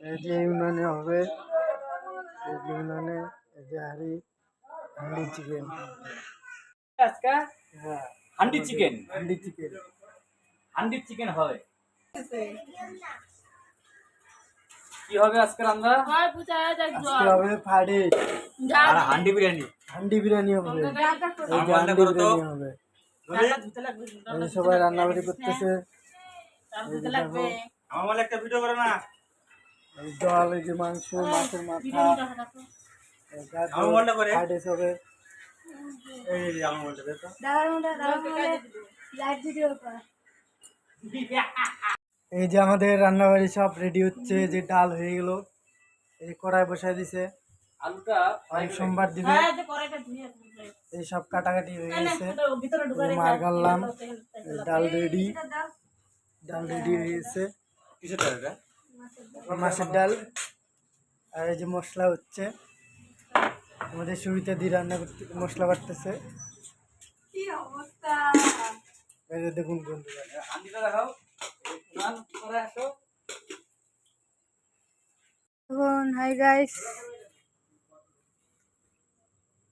এই যে ইউনানে হবে, এই যে ইউনানে এই যে হান্ডি চিকেন। আজকে হ্যাঁ, হান্ডি চিকেন হবে। কি হবে আজকে রান্না? আজকে হবে ফ্রাইড আর হান্ডি বিরিয়ানি। হান্ডি বিরিয়ানি হবে। এই যে হান্ডি বিরিয়ানি হবে। এই যে সবাই রান্নাবাড়ি করতেছে। এই যে দেখো, আমার বলে একটা ভিডিও করে না। এই ডাল, এই যে মাংস, মাছের মাথা, ফ্রাইড রাইস হবে। এই যে আমার বলতে দে তো। এই যে আমাদের রান্নাবাড়ি সব রেডি হচ্ছে, যে ডাল হয়ে গেল, এই কড়াই বসায় দিছে, আলুটা আর সোমবার দিবে। এই সব কাটাকাটি হয়ে গেছে, মার গাললাম, ডাল রেডি হয়ে গেছে, কিসের ডাল এটা? মাছের ডাল। আর এই যে মশলা হচ্ছে, আমাদের সুবিধা দিয়ে রান্না করতে মশলা বাটতেছে। এই যে দেখুন বন্ধুরা, হান্ডিটা দেখাও। নান করে আসো। এখন হাই গাইস,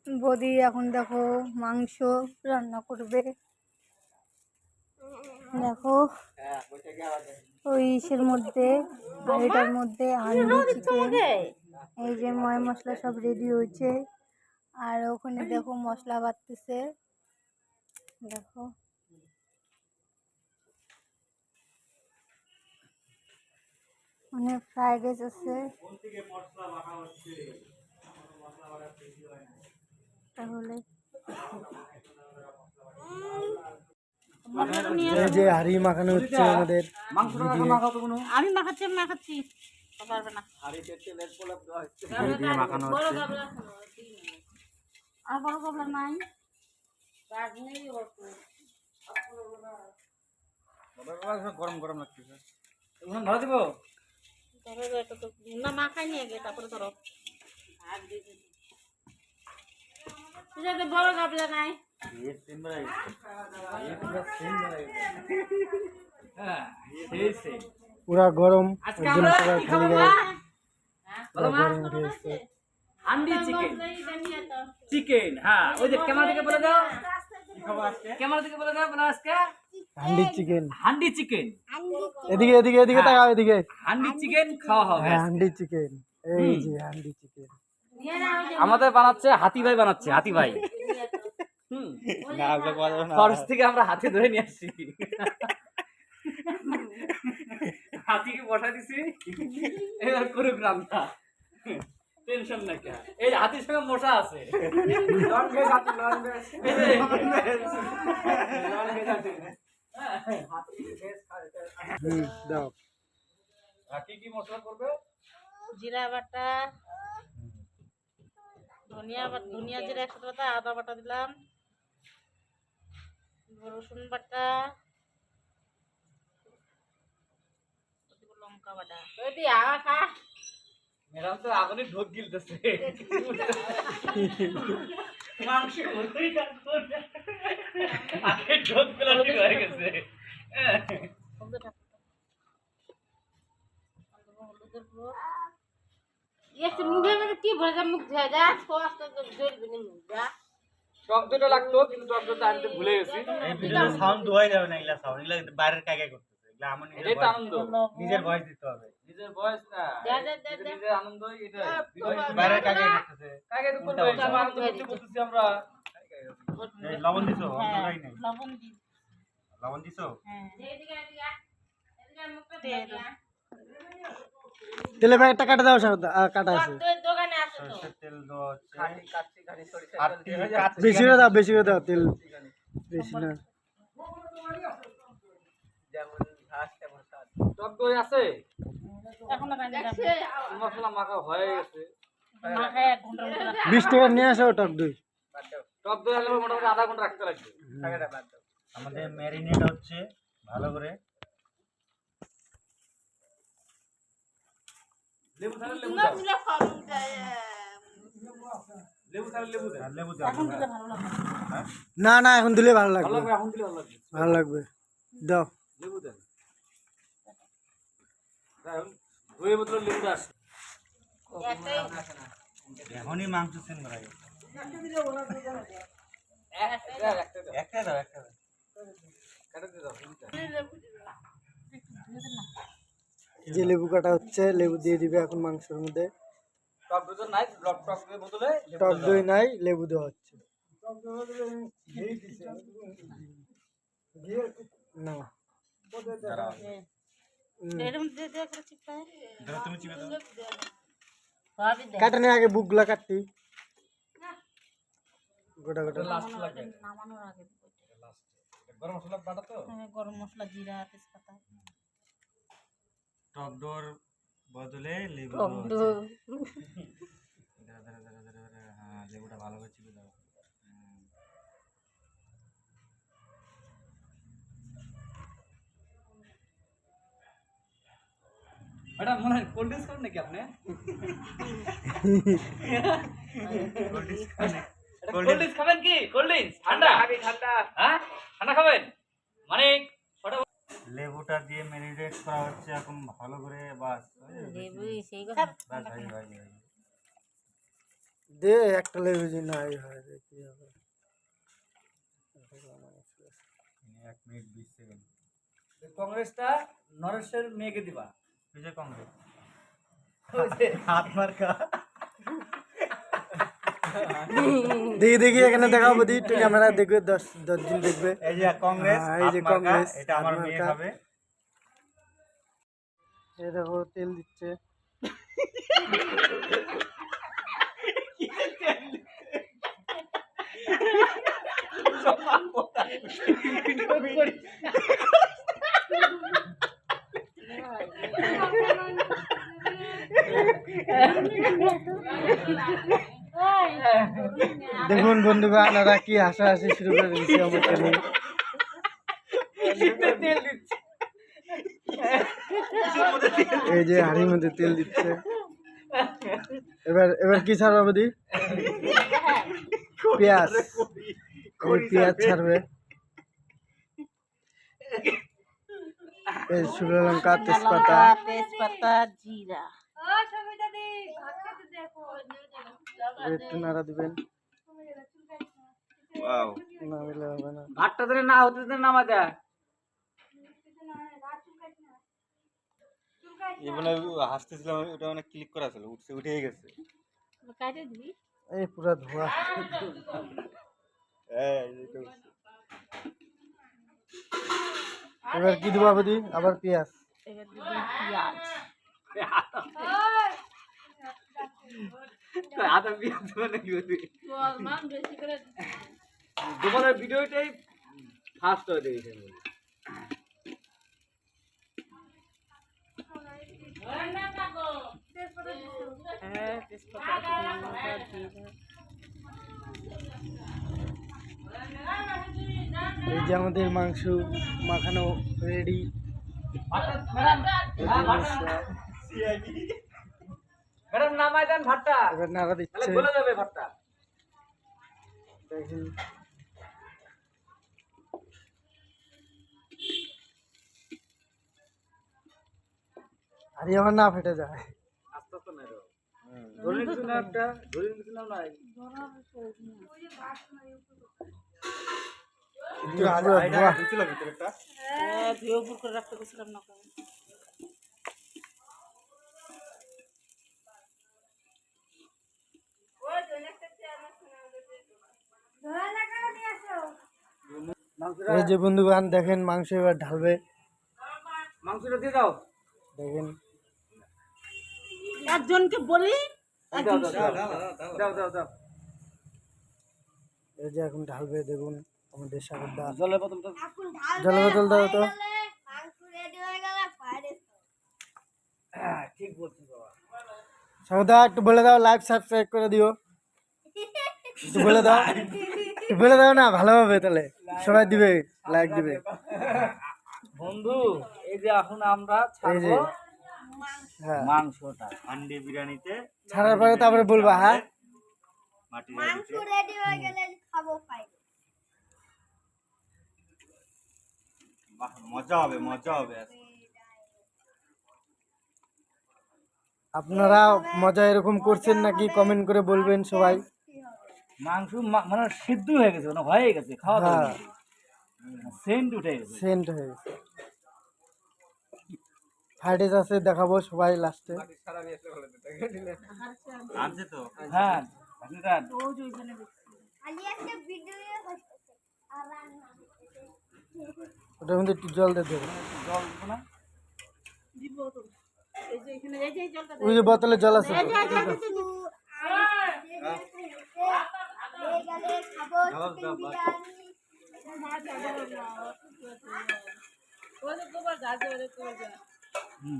বৌদি এখন দেখো মাংস রান্না করবে। দেখো ওই ইসের মধ্যে, হাঁড়িটার মধ্যে হান্ডি চিকেন, এই যে ময় মশলা সব রেডি হয়েছে। আর ওখানে দেখো মশলা বাটতেছে, দেখো অনেক ফ্রাইড রাইস আছে। তাহলে এই যে হাড়ি মাখানো হচ্ছে আমাদের। আমি মাখাচ্ছি পারবে না। দিয়ে মাখানো হচ্ছে। আর বড় প্রবলেম নাই। গরম গরম লাগতেছে। ওখানে ধরে দিব। না মাখাই নিয়ে গে তারপরে ধরো। বড় গাবলা নাই। পুরা গরম, আজকে একদম আমরা পুরা কি খালি খাবো? গায়ে পুরা গরম উঠে এসছে। হান্ডি চিকেন, হ্যাঁ ওই যে ক্যামেরা থেকে বলে দাও। ক্যামেরা থেকে বলে দাও বলো আজকে হান্ডি চিকেন। এদিকে এদিকে এদিকে তাকাও, এদিকে। হান্ডি চিকেন খাওয়া হবে। হ্যাঁ, হান্ডি চিকেন, এই যে হান্ডি চিকেন। আমাদের বানাচ্ছে হাতি ভাই, হাতি ভাই। ফরেস্ট থেকে আমরা হাতি ধরে নিয়ে আসছি। হাতিকে বসা দিছি, এবার করুক রান্না, টেনশন নাই। এই হাতির সঙ্গে মশা আছে। দাও। কি কি মশলা করবে? জিরা বাটা, ধনিয়া জিরা 100 বাটা, আদা বাটা দিলাম, রসুন বাটা, লঙ্কা বাটা। ম্যাডাম তো আগুনে ঢোক গিলতেছে। মাংস মতোই আগে ঢোক গুলো ঠিক হয়ে গেছে। মুখের মধ্যে কি ভরে মুখ ধোয়া যা, টক দইটা লাগতো, কিন্তু টক দইটা আনতে ভুলে গেছি। এই ভিডিওতে সাউন্ড দোয়াই যাবে না, এগুলা সাউন্ড এগুলা বাইরের কাকাই করতেছে। এগুলা আমার এটা আনন্দ, নিজের ভয়েস দিতে হবে। নিজের ভয়েস না, নিজের আনন্দ। এটা বাইরের কাকাই করতেছে। কাকে তো করবে, এটা আনন্দ করতে বলতেছি আমরা। এই লবণ দিছো? নাই নাই। লবণ দি। লবণ দিছো? তেলে প্যাকেটটা কাটা দাও, কাটা আছে। দোকানে আছে তো। সরষের তেল দাও হচ্ছে। বেশি করে দাও, বেশি করে দাও তেল, বেশি না। টক দই আছে, এখন মশলা মাখা হয়ে গেছে। 20 টাকা নিয়ে আসো টক দই। টক দই হলে মোটামুটি আধা ঘন্টা রাখতে লাগবে। আমাদের ম্যারিনেট হচ্ছে ভালো করে। লেবু থাকলে লেবু দাও, লেবু থাকলে লেবু দাও। লেবু দাও। না না, এখন দিলে ভালো ভালো লাগবে, লাগবে, এখন দিলে ভালো লাগবে। ভালো লাগবে। দাও। লেবু দেন, ধুয়ে বোতলে লেবুটা আসছে। এখনই মাংস সেন করা গেছে। একটা দাও এই যে লেবু কাটা হচ্ছে, লেবু দিয়ে দিবে এখন মাংসের মধ্যে। টক দই নাই, টক দই বোতলে টক দই নাই, লেবু দেওয়া হচ্ছে। না দাঁড়াও। হুম। ধরো তুমি চিপে দাও। কাটানে আগে বুকগুলা কাটতি গোটা গোটা। লাস্ট লাগে। গরম মশলা বাটা তো? গরম মশলা, জিরা, তেজপাতা। টক দইর বদলে লেবু টক দেওয়া দই। হচ্ছে। হ্যাঁ, লেবুটা ভালো করে চিপে দাও। ম্যাডাম মনে হয় কোল্ড ড্রিঙ্কস খাবেন নাকি আপনি? কোল্ড ড্রিঙ্কস খাবেন কি? কোল্ড ড্রিঙ্কস ঠান্ডা ঠান্ডা, হ্যাঁ ঠান্ডা খাবেন মানে লেবুটা দিয়ে ম্যারিনেট করা হচ্ছে এখন ভালো করে। বাস বাস ভাই দে একটা লেবু যদি নাই হয় রে, কি হবে? 1 মিনিট 20 সেকেন্ড। কংগ্রেসটা নরেশের মেয়েকে দিবা। কিসের কংগ্রেস? ওই যে হাত মার্কা। দেখি দেখি এখানে দেখাবো দি, একটু ক্যামেরা দেখবে, 10 জন দেখবে। এই যে কংগ্রেস, হ্যাঁ, এই যে হাত মার্কা, কংগ্রেস, এটা আমার হাত মেয়ে মার্কা। খাবে। এই দেখো তেল দিচ্ছে। দেখুন বন্ধুগণ, আপনারা কি হাসাহাসি শুরু করে দিচ্ছে আমাকে নিয়ে। এই যে হাড়ির মধ্যে তেল দিচ্ছে। এবার এবার কি ছাড়বে বৌদি? পেঁয়াজ। এই পেঁয়াজ ছাড়বে, এই শুকনো লঙ্কা, তেজপাতা। তেজপাতা, জিরা। একটু নাড়া দিবেন, ওয়াও, না দিলে হবে না। ভাতটা ধরে না হতে দিতে নামা দেয়। এগুলো হাসতেছিলাম, ওটা মানে ক্লিক করা ছিল, উঠেই গেছে। এই পুরা ধোয়া। এবার কি দেবো বৌদি? আবার পেঁয়াজ। এবার দিবেন পেঁয়াজ। হাতে পেঁয়াজ দেবে নাকি ওই? দুপুরের ভিডিওটাই ফার্স্ট হয়ে দেখেছেন। হ্যাঁ, তেজপাতা, লঙ্কা, জিরা। এই যে আমাদের মাংস মাখানো রেডি। ম্যাডাম নামাই দেন ভাতটা, এবার নাড়া তাহলে দিচ্ছে। গলে যাবে ভাতটা। দেখেন আরে আমার না ফেটে যায়। আস্তে আস্তে মেরো। ধরে কিছু না, একটা ধরে কিছু না নাই। পুরা ধোয়া। ঢুকছিল ভিতরে একটা। হ্যাঁ, ধুয়ে উপর করে রাখতে গেছিলাম না। এই যে বন্ধুগণ দেখেন মাংস এবার ঢালবে। মাংসটা দিয়ে দাও। দেখেন একজনকে বলি, দাও দাও দাও দাও দাও। এই যে এখন ঢালবে, দেখুন আমাদের সাগরদা। জলের বোতলটা জলের বোতল দাও তো। ঠিক বলছিস বাবা। সাগরদা একটু বলে দাও, লাইভ সাবস্ক্রাইব করে দিও। একটু বলে দাও, একটু বলে দাও না, ভালো হবে তাহলে সবাই দিবে, লাইক দিবে। বন্ধু এই যে এখন আমরা এই যে ছাড়বো হ্যাঁ, মাংসটা। হান্ডি বিরিয়ানিতে ছাড়ার পরে তারপরে বলবা। হ্যাঁ, মাটি বাহ, মজা হবে মজা হবে। আপনারা মজা এরকম করছেন নাকি কমেন্ট করে বলবেন সবাই। মাংস মানে সিদ্ধ হয়ে গেছে, মানে হয়ে গেছে, খাওয়া দাওয়া হ্যাঁ সেন্ট উঠে গেছে। সেন্ট হয়ে গেছে। ফ্রাইড রাইস আছে, দেখাবো সবাই লাস্টে। আনছে তো হ্যাঁ আপনি খান। ওটার মধ্যে একটু জল দিয়ে দেবো। জল দিব না? ওই যে বোতলে জল আছে তো। হুম।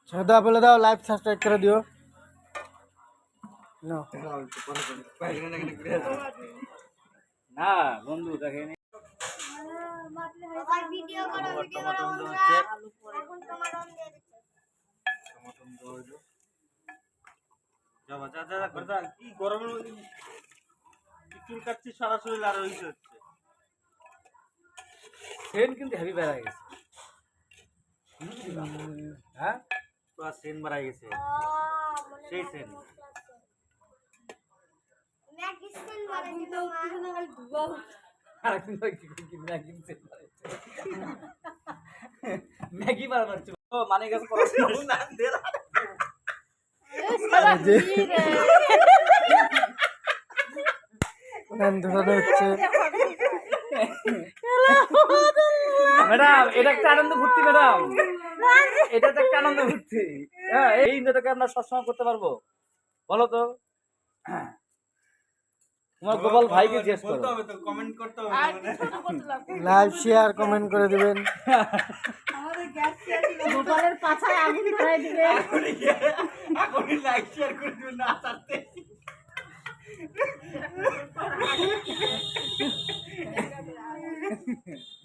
ছেদা বলে দাও, লাইভ সাবস্ক্রাইব করে দিও। নাও। না বন্ধু দেখেনি। কি গরমের মধ্যে চুল কাটছিস সারা শরীর আর হচ্ছে সেন্ট কিন্তু হেভি বেড়া গেছে। হ্যাঁ পুরা সেন বাড়াই গেছে, সেই সেন। আরেকদিন ভাই কি ম্যাগি সেন্ট বাড়াইছে। ম্যাগি বাড়ানোর ও মানে গেছে পড়াশোনা না দে না। ধরানো হচ্ছে। ম্যাডাম এটা একটা আনন্দ ফুর্তি ম্যাডাম, এটা তো একটা আনন্দ ফুর্তি। হ্যাঁ এই ইন্দ্রটাকে আমরা সবসময় করতে পারবো বলো তো? তোমার গোপাল ভাইকে জিজ্ঞেস করো। বলতে হবে তো, কমেন্ট করতে হবে। লাইভ শেয়ার কমেন্ট করে দিবেন। গোপালের পাছায় আগুন ধরাই দিবে। এখনই লাইক শেয়ার করে দিবেন না চারটে।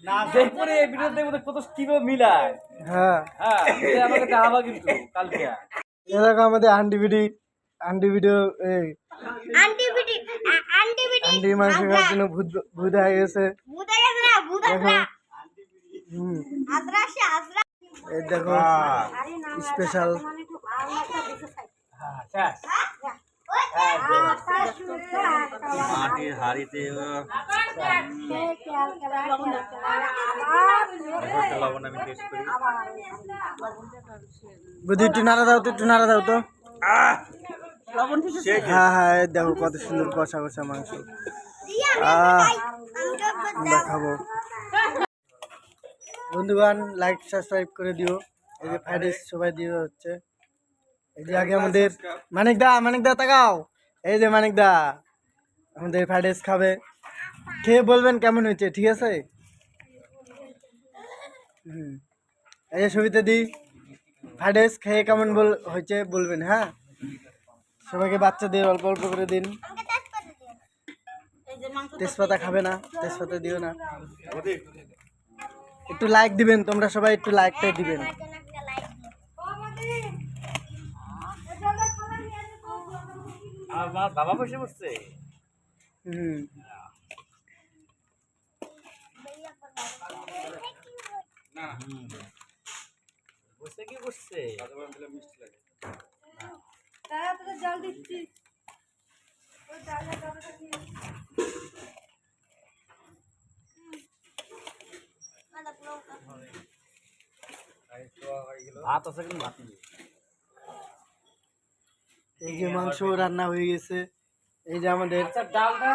না দেখবো রে ভিডিও দেখবো কত কিভাবে মিলায়। হ্যাঁ হ্যাঁ এটা আমাকে দেখাবা কিন্তু কালকে। এলাকা আমাদের আন্টি ভিডিও এই আন্টি মাংস খাওয়ার জন্য ভূত হয়ে গেছে। দেখো এই দেখো স্পেশাল। মাটির হাড়িতে লবণ আমি টেস্ট করি। বুদ্ধি একটু নাড়া দাও তো, একটু নাড়া দাও তো। হ্যাঁ হ্যাঁ এই দেখো কত সুন্দর কষা কষা মাংস। আমরা খাবো। বন্ধুগণ লাইক সাবস্ক্রাইব করে দিও। এই যে ফ্রাইড রাইস সবাই দিয়ে হচ্ছে। এই যে আগে আমাদের মানিক দা তাকাও। এই যে মানিক দা আমাদের ফ্রাইড রাইস খাবে, খেয়ে বলবেন কেমন হয়েছে, ঠিক আছে? এই যে সবিতা দি ফ্রাইড রাইস খেয়ে কেমন হয়েছে বলবেন। হ্যাঁ সবাইকে বাচ্চাদের অল্প অল্প করে দিন। তেজপাতা খাবে না, তেজপাতা দিও না। একটু লাইক দিবেন তোমরা সবাই, একটু লাইকটা দিবেন। আমার বাবা বসে বসছে। বসে কি বসছে? জল দিচ্ছি। ভাত আছে কিন্তু ভাত নেই। এই যে মাংস রান্না হয়ে গেছে। এই যে আমাদের আচ্ছা ডালটা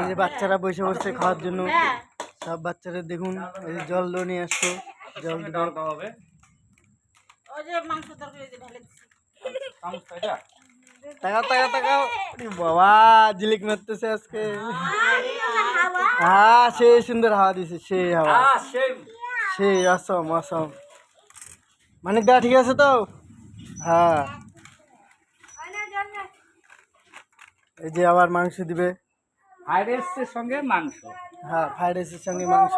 এই যে বাচ্চারা বসে বসে খাওয়ার জন্য, সব বাচ্চারা দেখুন এই যে জল নিয়ে আসতো, জল দিবে। হবে তাকাও বাবা জিলিক মারতেছে আজকে। হ্যাঁ সেই সুন্দর হাওয়া দিছে, সেই হাওয়া, সেই অসম। মানিক দা ঠিক আছে তো? হ্যাঁ এই যে আবার মাংস দিবে। ফ্রাইড রাইসের সঙ্গে মাংস, হ্যাঁ ফ্রাইড রাইসের সঙ্গে মাংস,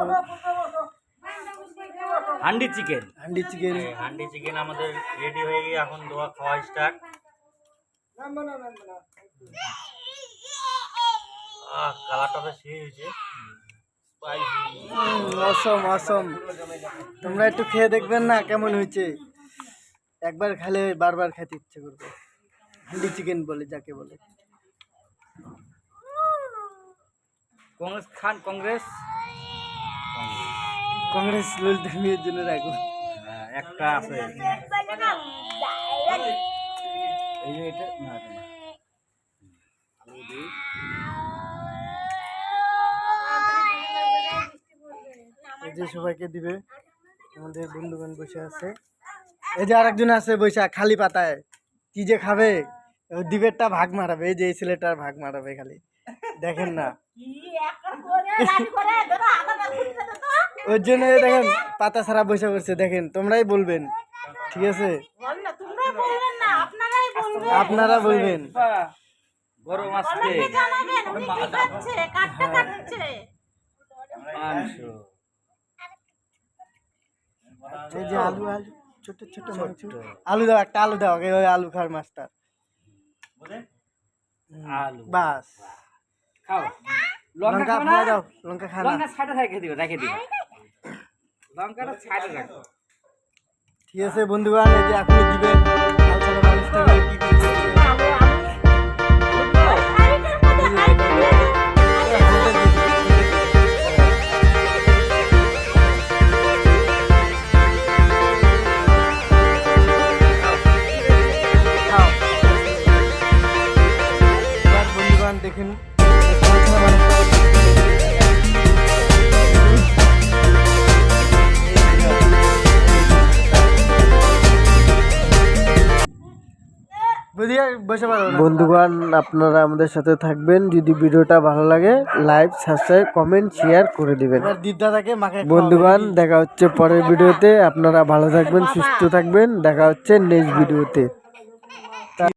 handi chicken. Handi chicken. Handi chicken আমাদের রেডি হয়ে গিয়ে এখন দোয়া খাওয়া স্টার্ট। কালারটা তো সেই হয়েছে, স্পাইসি। অসম অসম। তোমরা একটু খেয়ে দেখবেন না কেমন হয়েছে, একবার খেলে বারবার খেতে ইচ্ছে করবে। হান্ডি চিকেন বলে যাকে বলে। কংগ্রেস খান, কংগ্রেস কংগ্রেস ললিত মিয়ার জন্য রাখো। একটা আছে, এই যে এটা না, এটা না। আলু দিই। এই যে সবাইকে দিবে, আমাদের বন্ধুগণ বসে আছে। এই যে আরেকজন আছে বসে খালি পাতায়, কি যে খাবে, ওই দিবেরটা ভাগ মারাবে। এই যে এই ছেলেটার ভাগ মারাবে খালি, দেখেন না। ওর জন্য এই দেখেন পাতা ছাড়া বসে করছে, দেখেন। তোমরাই বলবেন, ঠিক আছে? আপনারা বলবেন। গরম আসছে, মাংস। এই যে আলু, আলু ছোট ছোট মাংস। আলু দাও, একটা আলু দাও, ওই আলু খার মাস্টার। আলু বাস। খাও। লঙ্কা খাও না? খাওয়া দাও, লঙ্কা খা না। লঙ্কা ছাড়া রেখে দিও, রেখে দিও। লঙ্কাটা ছাড়া রাখো। ঠিক আছে বন্ধুগণ, এই যে আপনি দিবেন আলসার মানুষটাকে কি করছে। খাও। এবার বন্ধুগণ দেখুন আলসার মানুষটা বন্ধুগণ, আপনারা আমাদের সাথে থাকবেন। যদি ভিডিওটা ভালো লাগে লাইক, সাবস্ক্রাইব, কমেন্ট, শেয়ার করে দিবেন। বন্ধুগণ, দেখা হচ্ছে পরের ভিডিওতে। আপনারা ভালো থাকবেন, সুস্থ থাকবেন। দেখা হচ্ছে নেক্সট ভিডিওতে।